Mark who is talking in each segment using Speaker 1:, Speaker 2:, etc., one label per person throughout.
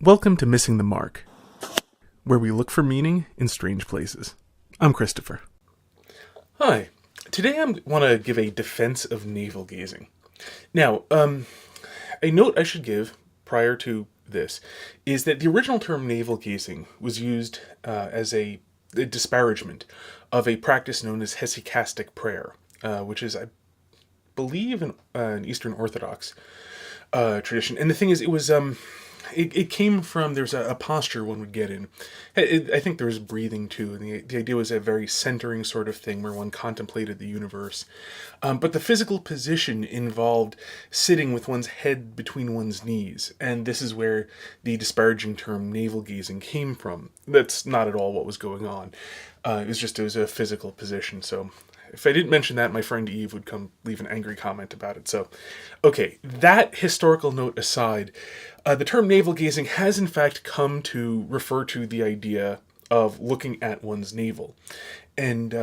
Speaker 1: Welcome to Missing the Mark, where we look for meaning in strange places. I'm Christopher. Hi. Today I want to give a defense of navel gazing. Now, a note I should give prior to this is that the original term navel gazing was used as a disparagement of a practice known as hesychastic prayer, which is, I believe, an Eastern Orthodox tradition. And the thing is, it came from, there's a posture one would get in. I think there was breathing too, and the idea was a very centering sort of thing where one contemplated the universe. But the physical position involved sitting with one's head between one's knees, and this is where the disparaging term navel gazing came from. That's not at all what was going on. It was a physical position, so if I didn't mention that, my friend Eve would come leave an angry comment about it. So, okay, that historical note aside, the term navel gazing has in fact come to refer to the idea of looking at one's navel. And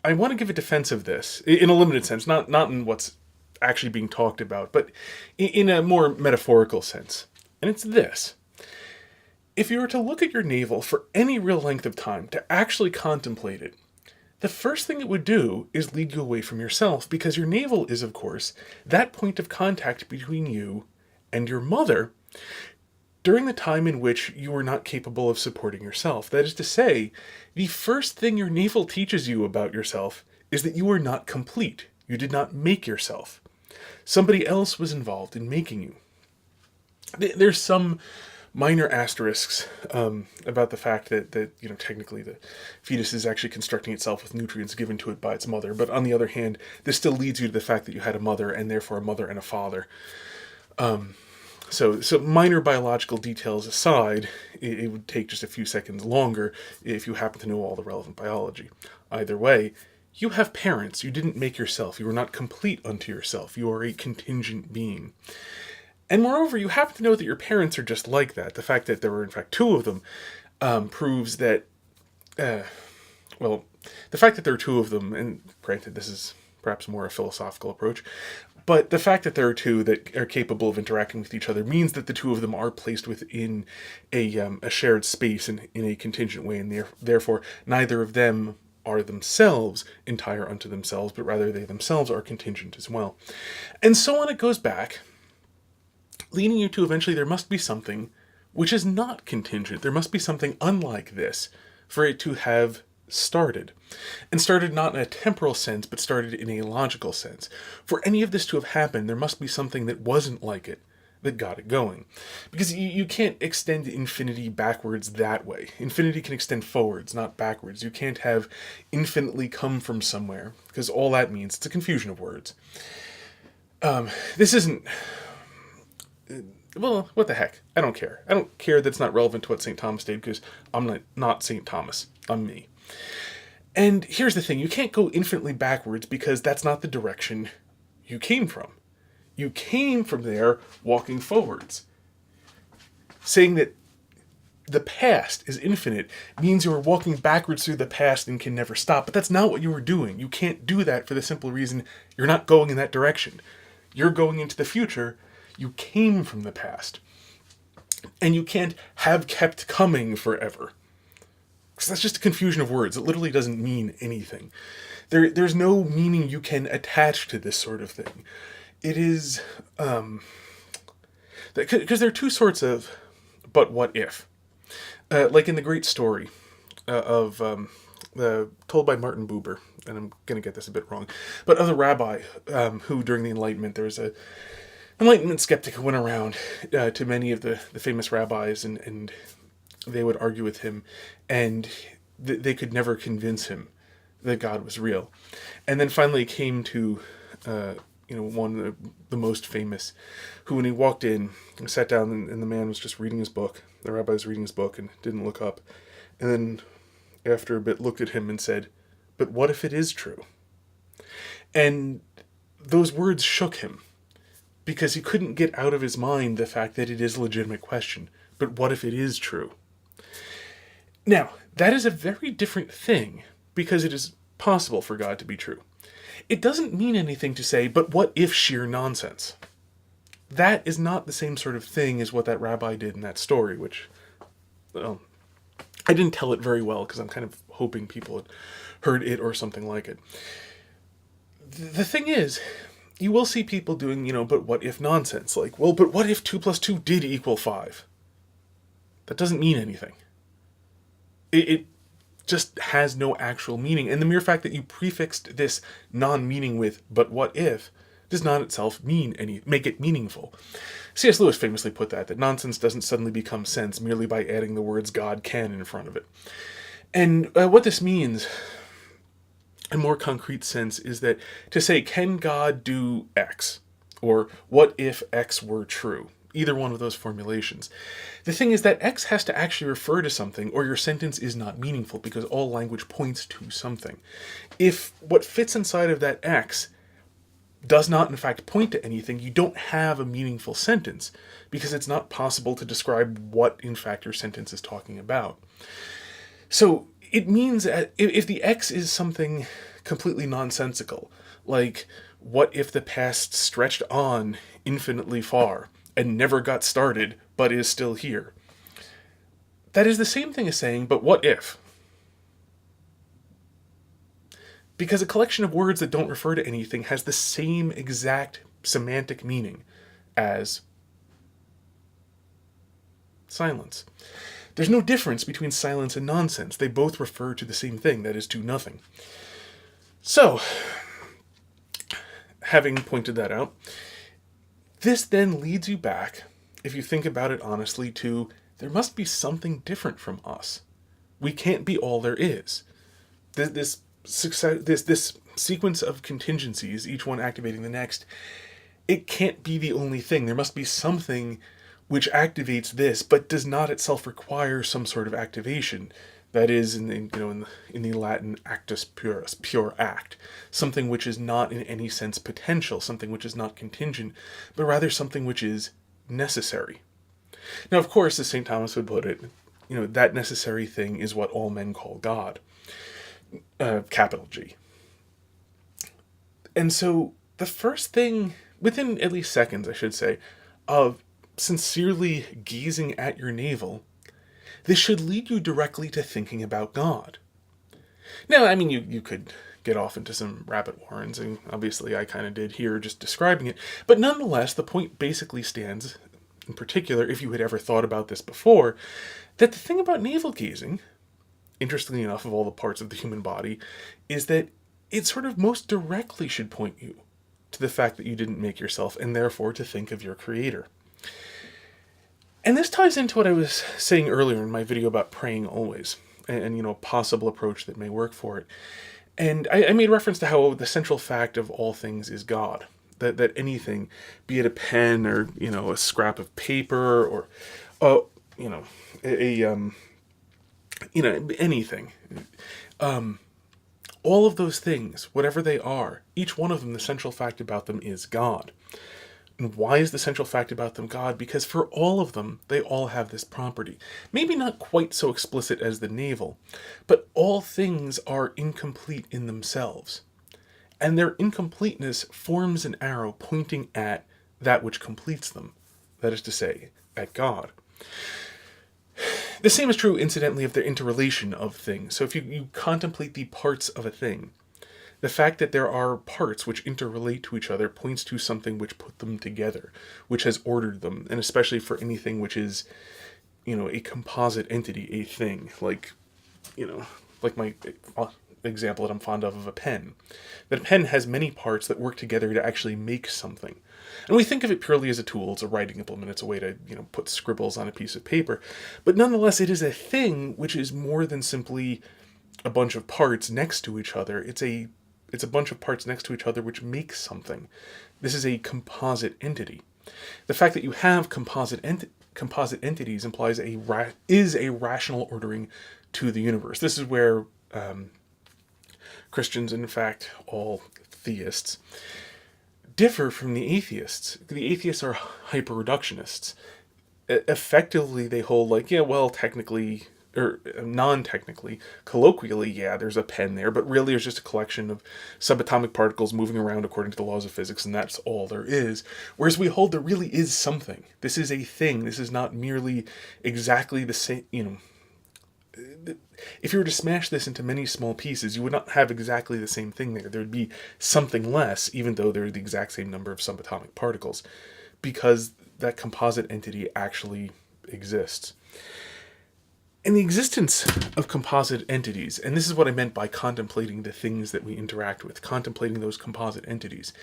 Speaker 1: I want to give a defense of this, in a limited sense, not in what's actually being talked about, but in a more metaphorical sense. And it's this. If you were to look at your navel for any real length of time, to actually contemplate it, the first thing it would do is lead you away from yourself, because your navel is, of course, that point of contact between you and your mother during the time in which you were not capable of supporting yourself. That is to say, the first thing your navel teaches you about yourself is that you are not complete. You did not make yourself. Somebody else was involved in making you. There's some minor asterisks about the fact that technically the fetus is actually constructing itself with nutrients given to it by its mother. But on the other hand, this still leads you to the fact that you had a mother, and therefore a mother and a father. So minor biological details aside, it would take just a few seconds longer if you happen to know all the relevant biology. Either way, you have parents. You didn't make yourself. You are not complete unto yourself. You are a contingent being. And moreover, you happen to know that your parents are just like that. The fact that there were, in fact, two of them proves that, the fact that there are two of them, and granted, this is perhaps more a philosophical approach, but the fact that there are two that are capable of interacting with each other means that the two of them are placed within a shared space in a contingent way, and therefore neither of them are themselves entire unto themselves, but rather they themselves are contingent as well. And so on it goes back, leading you to eventually there must be something which is not contingent. There must be something unlike this for it to have started. And started not in a temporal sense, but started in a logical sense. For any of this to have happened, there must be something that wasn't like it that got it going. Because you can't extend infinity backwards that way. Infinity can extend forwards, not backwards. You can't have infinitely come from somewhere, because all that means, it's a confusion of words. This isn't... Well, what the heck? I don't care. I don't care that it's not relevant to what St. Thomas did, because I'm not St. Thomas. I'm me. And here's the thing. You can't go infinitely backwards, because that's not the direction you came from. You came from there walking forwards. Saying that the past is infinite means you are walking backwards through the past and can never stop. But that's not what you were doing. You can't do that for the simple reason you're not going in that direction. You're going into the future. You came from the past. And you can't have kept coming forever. Because that's just a confusion of words. It literally doesn't mean anything. There's no meaning you can attach to this sort of thing. It is... Because there are two sorts of but what if. Like in the great story told by Martin Buber, and I'm going to get this a bit wrong, but of the rabbi who during the Enlightenment, there was a Enlightenment skeptic who went around to many of the famous rabbis, and they would argue with him, and they could never convince him that God was real. And then finally came to one of the most famous, who when he walked in, sat down, and the man was just reading his book. The rabbi was reading his book and didn't look up. And then after a bit looked at him and said, "But what if it is true?" And those words shook him, because he couldn't get out of his mind the fact that it is a legitimate question. But what if it is true? Now, that is a very different thing, because it is possible for God to be true. It doesn't mean anything to say, but what if sheer nonsense? that is not the same sort of thing as what that rabbi did in that story, which, well, I didn't tell it very well because I'm kind of hoping people had heard it or something like it. The thing is, you will see people doing, but what if nonsense. Like, well, but what if 2 plus 2 did equal 5? That doesn't mean anything. It just has no actual meaning. And the mere fact that you prefixed this non-meaning with but what if does not itself make it meaningful. C.S. Lewis famously put that nonsense doesn't suddenly become sense merely by adding the words God can in front of it. And what this means, in more concrete sense, is that to say, can God do X? Or what if X were true? Either one of those formulations. The thing is that X has to actually refer to something, or your sentence is not meaningful, because all language points to something. If what fits inside of that X does not in fact point to anything, you don't have a meaningful sentence, because it's not possible to describe what in fact your sentence is talking about. So it means that if the X is something completely nonsensical, like what if the past stretched on infinitely far and never got started but is still here, that is the same thing as saying, but what if? Because a collection of words that don't refer to anything has the same exact semantic meaning as silence. There's no difference between silence and nonsense. They both refer to the same thing, that is, to nothing. So, having pointed that out, this then leads you back, if you think about it honestly, to there must be something different from us. We can't be all there is. This sequence of contingencies, each one activating the next, it can't be the only thing. There must be something which activates this, but does not itself require some sort of activation. That is, in the Latin, actus purus, pure act. Something which is not in any sense potential, something which is not contingent, but rather something which is necessary. Now, of course, as St. Thomas would put it, that necessary thing is what all men call God. Capital G. And so the first thing, within at least seconds, I should say, of sincerely gazing at your navel, this should lead you directly to thinking about God. Now, I mean, you could get off into some rabbit warrens, and obviously I kind of did here, just describing it, but nonetheless, the point basically stands, in particular, if you had ever thought about this before, that the thing about navel gazing, interestingly enough, of all the parts of the human body, is that it sort of most directly should point you to the fact that you didn't make yourself, and therefore to think of your creator. And this ties into what I was saying earlier in my video about praying always, and a possible approach that may work for it. And I made reference to how the central fact of all things is God. That anything, be it a pen or, a scrap of paper or, anything. All of those things, whatever they are, each one of them, the central fact about them is God. And why is the central fact about them God? Because for all of them, they all have this property. Maybe not quite so explicit as the navel, but all things are incomplete in themselves. And their incompleteness forms an arrow pointing at that which completes them. That is to say, at God. The same is true, incidentally, of the interrelation of things. So if you contemplate the parts of a thing, the fact that there are parts which interrelate to each other points to something which put them together, which has ordered them, and especially for anything which is, a composite entity, a thing, like my example that I'm fond of a pen. That a pen has many parts that work together to actually make something. And we think of it purely as a tool, it's a writing implement, it's a way to, put scribbles on a piece of paper. But nonetheless, it is a thing which is more than simply a bunch of parts next to each other. It's a bunch of parts next to each other which make something. This is a composite entity. The fact that you have composite entities implies is a rational ordering to the universe. This is where Christians, in fact, all theists, differ from the atheists. The atheists are hyper-reductionists. Effectively, they hold technically, or non-technically, colloquially, yeah, there's a pen there, but really it's just a collection of subatomic particles moving around according to the laws of physics, and that's all there is. Whereas we hold there really is something. This is a thing. This is not merely exactly the same, if you were to smash this into many small pieces, you would not have exactly the same thing there. There would be something less, even though they're the exact same number of subatomic particles, because that composite entity actually exists. And the existence of composite entities, and this is what I meant by contemplating the things that we interact with, contemplating those composite entities,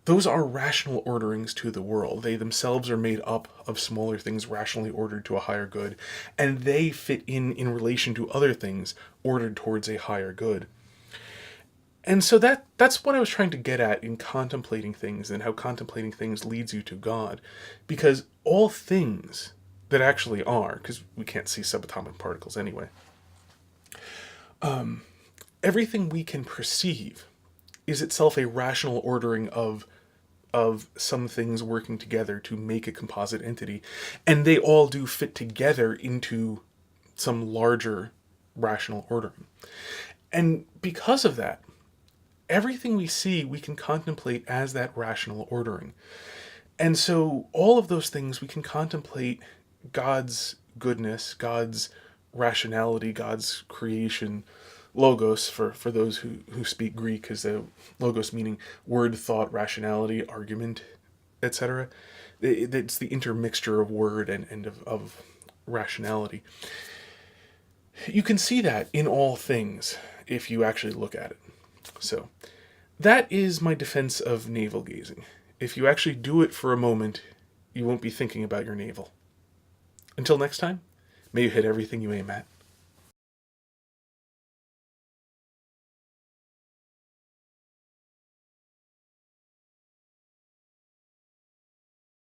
Speaker 1: those are rational orderings to the world. They themselves are made up of smaller things rationally ordered to a higher good, and they fit in relation to other things ordered towards a higher good. And so that's what I was trying to get at in contemplating things, and how contemplating things leads you to God. Because all things that actually are, because we can't see subatomic particles anyway, everything we can perceive is itself a rational ordering of some things working together to make a composite entity, and they all do fit together into some larger rational ordering. And because of that, everything we see we can contemplate as that rational ordering. And so all of those things we can contemplate God's goodness, God's rationality, God's creation, logos for those who speak Greek, is the logos meaning word, thought, rationality, argument, etc. It's the intermixture of word and of rationality. You can see that in all things if you actually look at it. So that is my defense of navel gazing. If you actually do it for a moment, you won't be thinking about your navel. Until next time, may you hit everything you aim at.